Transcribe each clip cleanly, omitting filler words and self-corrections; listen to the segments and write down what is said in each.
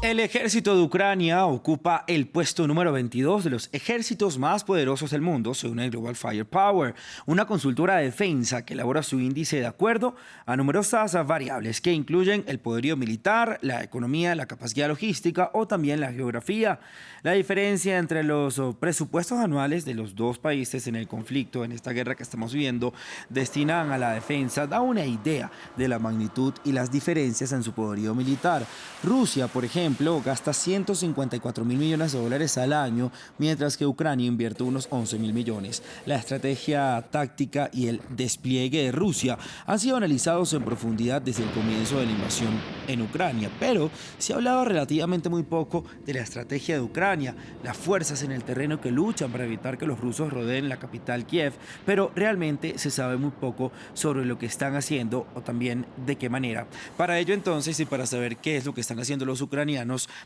El ejército de Ucrania ocupa el puesto número 22 de los ejércitos más poderosos del mundo, según el Global Firepower, una consultora de defensa que elabora su índice de acuerdo a numerosas variables que incluyen el poderío militar, la economía, la capacidad logística o también la geografía. La diferencia entre los presupuestos anuales de los dos países en el conflicto, en esta guerra que estamos viviendo, destinan a la defensa, da una idea de la magnitud y las diferencias en su poderío militar. Rusia, por ejemplo, gasta 154.000 millones de dólares al año, mientras que Ucrania invierte unos 11.000 millones. La estrategia táctica y el despliegue de Rusia han sido analizados en profundidad desde el comienzo de la invasión en Ucrania, pero se ha hablado relativamente muy poco de la estrategia de Ucrania, las fuerzas en el terreno que luchan para evitar que los rusos rodeen la capital Kiev, pero realmente se sabe muy poco sobre lo que están haciendo o también de qué manera. Para ello entonces, y para saber qué es lo que están haciendo los ucranianos,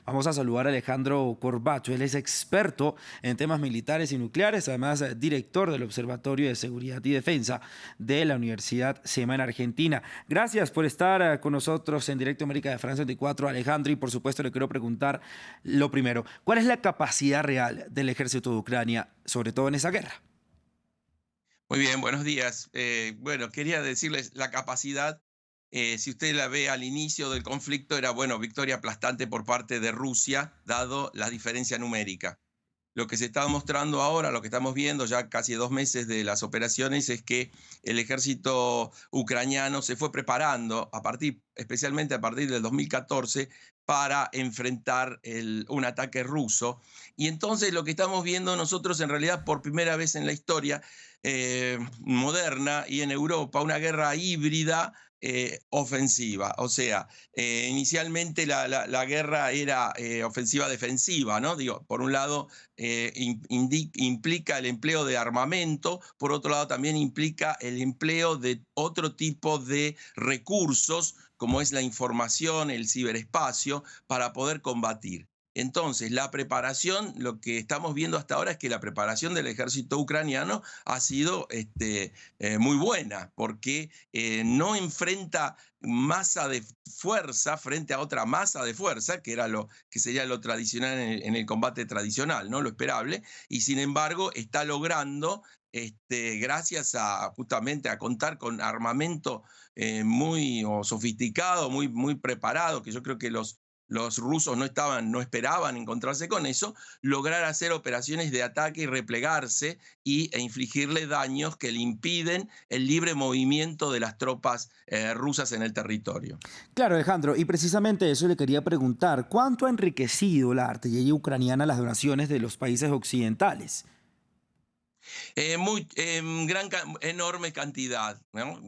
vamos a saludar a Alejandro Corbacho. Él es experto en temas militares y nucleares, además director del Observatorio de Seguridad y Defensa de la Universidad SEMA en Argentina. Gracias por estar con nosotros en Directo América de France 24, Alejandro, y por supuesto le quiero preguntar lo primero, ¿cuál es la capacidad real del ejército de Ucrania, sobre todo en esa guerra? Muy bien, buenos días. Bueno, quería decirles la capacidad, si usted la ve al inicio del conflicto, era, bueno, victoria aplastante por parte de Rusia, dado la diferencia numérica. Lo que se está mostrando ahora, lo que estamos viendo ya casi 2 meses de las operaciones, es que el ejército ucraniano se fue preparando, especialmente a partir del 2014, para enfrentar un ataque ruso. Y entonces lo que estamos viendo nosotros en realidad por primera vez en la historia moderna y en Europa, una guerra híbrida ofensiva. O sea, inicialmente la guerra era ofensiva-defensiva, ¿no? Digo, por un lado implica el empleo de armamento, por otro lado también implica el empleo de otro tipo de recursos, como es la información, el ciberespacio, para poder combatir. Entonces, la preparación, lo que estamos viendo hasta ahora es que la preparación del ejército ucraniano ha sido muy buena, porque no enfrenta masa de fuerza frente a otra masa de fuerza, que era lo que sería lo tradicional en el combate tradicional, ¿no? Lo esperable, y sin embargo está logrando, gracias justamente a contar con armamento muy sofisticado, muy preparado, que yo creo que los rusos no esperaban encontrarse con eso, lograr hacer operaciones de ataque y replegarse e infligirle daños que le impiden el libre movimiento de las tropas rusas en el territorio. Claro, Alejandro, y precisamente eso le quería preguntar, ¿cuánto ha enriquecido la artillería ucraniana las donaciones de los países occidentales? Enorme cantidad, ¿no?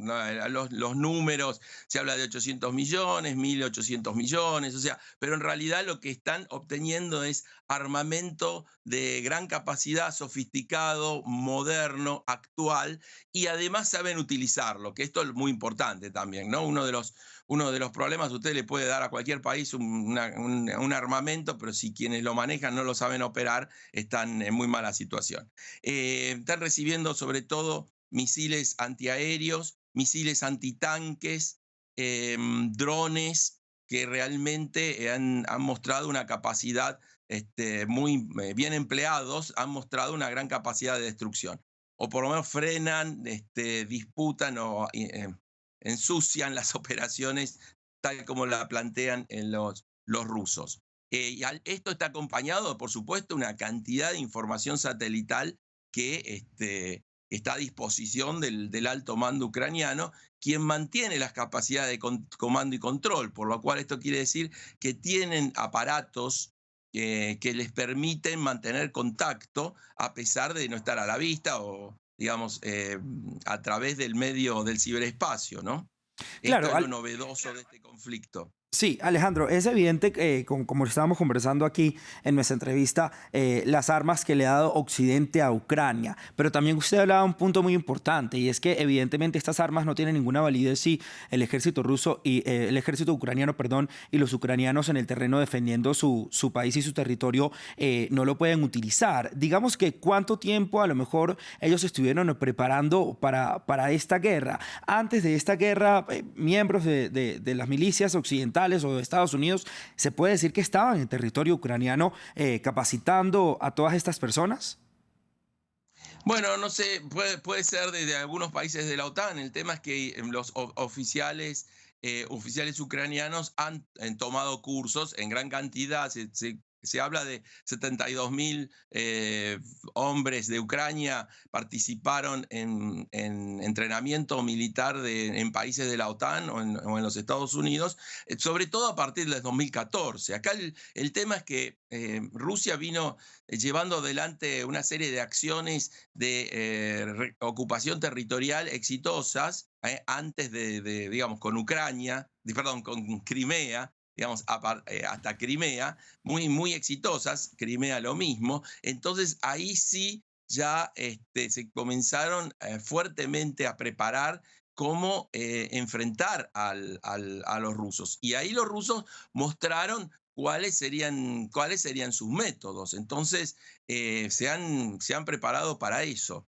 Los números, se habla de 800 millones, 1.800 millones, o sea, pero en realidad lo que están obteniendo es armamento de gran capacidad, sofisticado, moderno, actual, y además saben utilizarlo, que esto es muy importante también, ¿no? Uno de los problemas, usted le puede dar a cualquier país un armamento, pero si quienes lo manejan no lo saben operar, están en muy mala situación. Están recibiendo sobre todo misiles antiaéreos, misiles antitanques, drones que realmente han mostrado una capacidad muy bien empleados, han mostrado una gran capacidad de destrucción. O por lo menos frenan, disputan o ensucian las operaciones tal como la plantean los rusos. Esto está acompañado, por supuesto, una cantidad de información satelital que está a disposición del alto mando ucraniano, quien mantiene las capacidades de comando y control, por lo cual esto quiere decir que tienen aparatos que les permiten mantener contacto a pesar de no estar a la vista o, digamos, a través del medio del ciberespacio, ¿no? Esto Claro, es lo novedoso de este conflicto. sí, Alejandro, es evidente que, como estábamos conversando aquí en nuestra entrevista, las armas que le ha dado Occidente a Ucrania, pero también usted hablaba de un punto muy importante y es que evidentemente estas armas no tienen ninguna validez si el ejército ruso y el ejército ucraniano, perdón, y los ucranianos en el terreno defendiendo su país y su territorio no lo pueden utilizar. Digamos que cuánto tiempo a lo mejor ellos estuvieron preparando para esta guerra. Antes de esta guerra, miembros de las milicias occidentales occidentales o de Estados Unidos, ¿se puede decir que estaban en territorio ucraniano capacitando a todas estas personas? Bueno, no sé, puede ser de algunos países de la OTAN. El tema es que los oficiales ucranianos han tomado cursos en gran cantidad. Se habla de 72.000 hombres de Ucrania participaron en entrenamiento militar en países de la OTAN o en los Estados Unidos, sobre todo a partir del 2014. Acá el tema es que Rusia vino llevando adelante una serie de acciones de ocupación territorial exitosas antes digamos, con Ucrania, perdón, con Crimea, digamos, hasta Crimea, muy exitosas, Crimea lo mismo. Entonces ahí sí ya se comenzaron fuertemente a preparar cómo enfrentar a los rusos. Y ahí los rusos mostraron cuáles serían sus métodos. Entonces se han preparado para eso.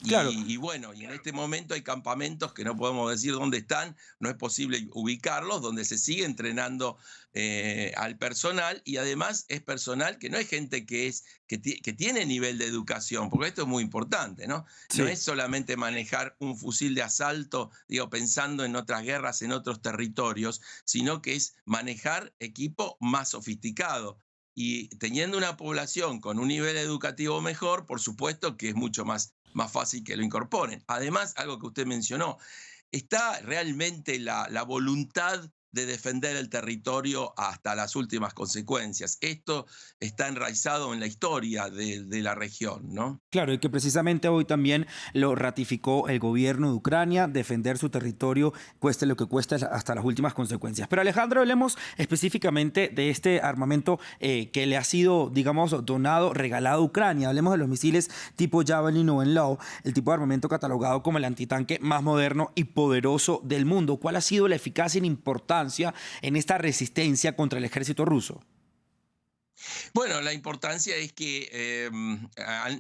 Claro. Y bueno, y en este momento hay campamentos que no podemos decir dónde están, no es posible ubicarlos, donde se sigue entrenando al personal, y además es personal que no es gente que tiene nivel de educación, porque esto es muy importante, ¿no? No Sí. es solamente manejar un fusil de asalto, digo, pensando en otras guerras, en otros territorios, sino que es manejar equipo más sofisticado. Y teniendo una población con un nivel educativo mejor, por supuesto que es mucho más fácil que lo incorporen. Además, algo que usted mencionó, está realmente la voluntad de defender el territorio hasta las últimas consecuencias. Esto está enraizado en la historia de la región, ¿no? Claro, y que precisamente hoy también lo ratificó el gobierno de Ucrania, defender su territorio, cueste lo que cueste, hasta las últimas consecuencias. Pero Alejandro, hablemos específicamente de este armamento que le ha sido, digamos, donado, regalado a Ucrania. Hablemos de los misiles tipo Javelin o Enlaw, el tipo de armamento catalogado como el antitanque más moderno y poderoso del mundo. ¿Cuál ha sido la eficacia y la importancia en esta resistencia contra el ejército ruso? Bueno, la importancia es que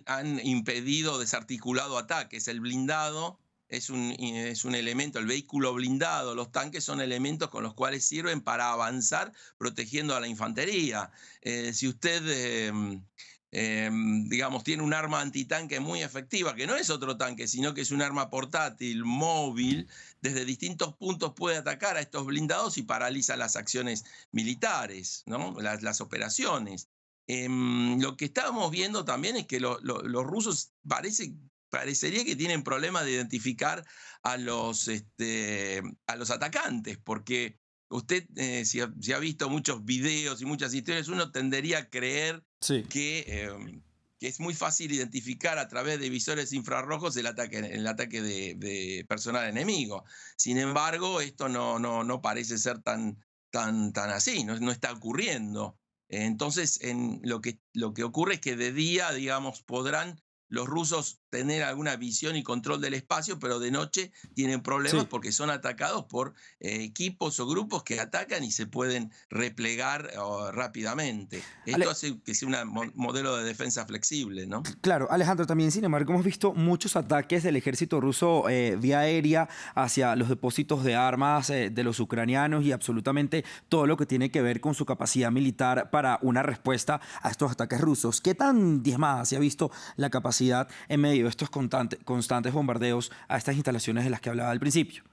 han impedido, desarticulado ataques. El blindado es un elemento, el vehículo blindado, los tanques son elementos con los cuales sirven para avanzar protegiendo a la infantería. Si usted, digamos, tiene un arma antitanque muy efectiva, que no es otro tanque, sino que es un arma portátil, móvil, desde distintos puntos puede atacar a estos blindados y paraliza las acciones militares, ¿no? Las operaciones. Lo que estábamos viendo también es que los rusos parecería que tienen problemas de identificar a los atacantes, porque usted, si ha visto muchos videos y muchas historias, uno tendería a creer Sí. que es muy fácil identificar a través de visores infrarrojos el ataque de personal enemigo. Sin embargo, esto no parece ser tan así, no está ocurriendo. Entonces, lo que ocurre es que de día, digamos, podrán los rusos tener alguna visión y control del espacio, pero de noche tienen problemas Sí. porque son atacados por equipos o grupos que atacan y se pueden replegar rápidamente. Esto Ale- hace que sea un modelo de defensa flexible, ¿no? Claro, Alejandro, también, sin embargo, hemos visto muchos ataques del ejército ruso vía aérea hacia los depósitos de armas de los ucranianos y absolutamente todo lo que tiene que ver con su capacidad militar para una respuesta a estos ataques rusos. ¿Qué tan diezmada se ha visto la capacidad en medio de estos constantes bombardeos a estas instalaciones de las que hablaba al principio?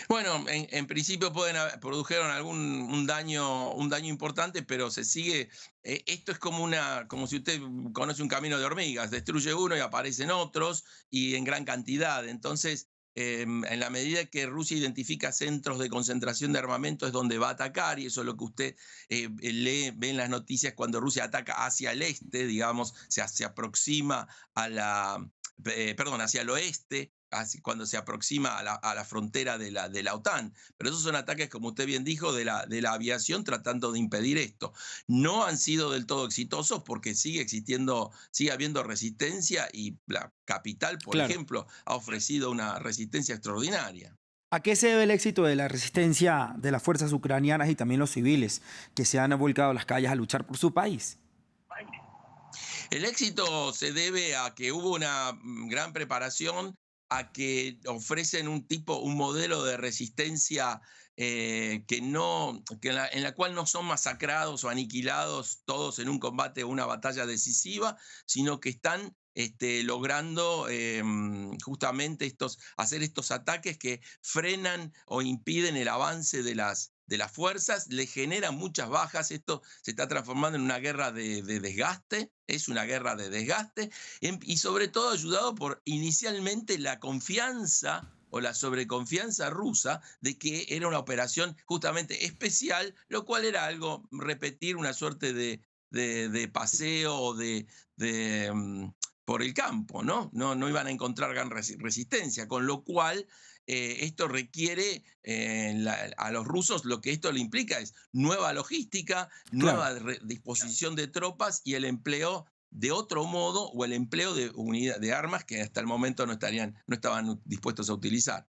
Bueno, en principio produjeron un daño importante, pero se sigue. Esto es como si usted conoce un camino de hormigas, destruye uno y aparecen otros y en gran cantidad. Entonces, en la medida que Rusia identifica centros de concentración de armamento es donde va a atacar, y eso es lo que usted ve en las noticias cuando Rusia ataca hacia el este, digamos, se aproxima hacia el oeste, cuando se aproxima a la frontera de la OTAN. Pero esos son ataques, como usted bien dijo, de la aviación tratando de impedir esto. No han sido del todo exitosos porque sigue habiendo resistencia, y la capital, por Claro. ejemplo, ha ofrecido una resistencia extraordinaria. ¿A qué se debe el éxito de la resistencia de las fuerzas ucranianas y también los civiles que se han volcado a las calles a luchar por su país? El éxito se debe a que hubo una gran preparación a que ofrecen un modelo de resistencia que no, en la cual no son masacrados o aniquilados todos en un combate o una batalla decisiva, sino que están logrando justamente hacer estos ataques que frenan o impiden el avance de las fuerzas, le generan muchas bajas. Esto se está transformando en una guerra de desgaste, es una guerra de desgaste, y sobre todo ayudado por inicialmente la confianza o la sobreconfianza rusa de que era una operación justamente especial, lo cual era algo, repetir una suerte de paseo o de, por el campo, ¿no? No iban a encontrar gran resistencia, con lo cual esto requiere a los rusos, lo que esto le implica es nueva logística, Claro. nueva disposición de tropas y el empleo de otro modo o el empleo de armas que hasta el momento no estaban dispuestos a utilizar.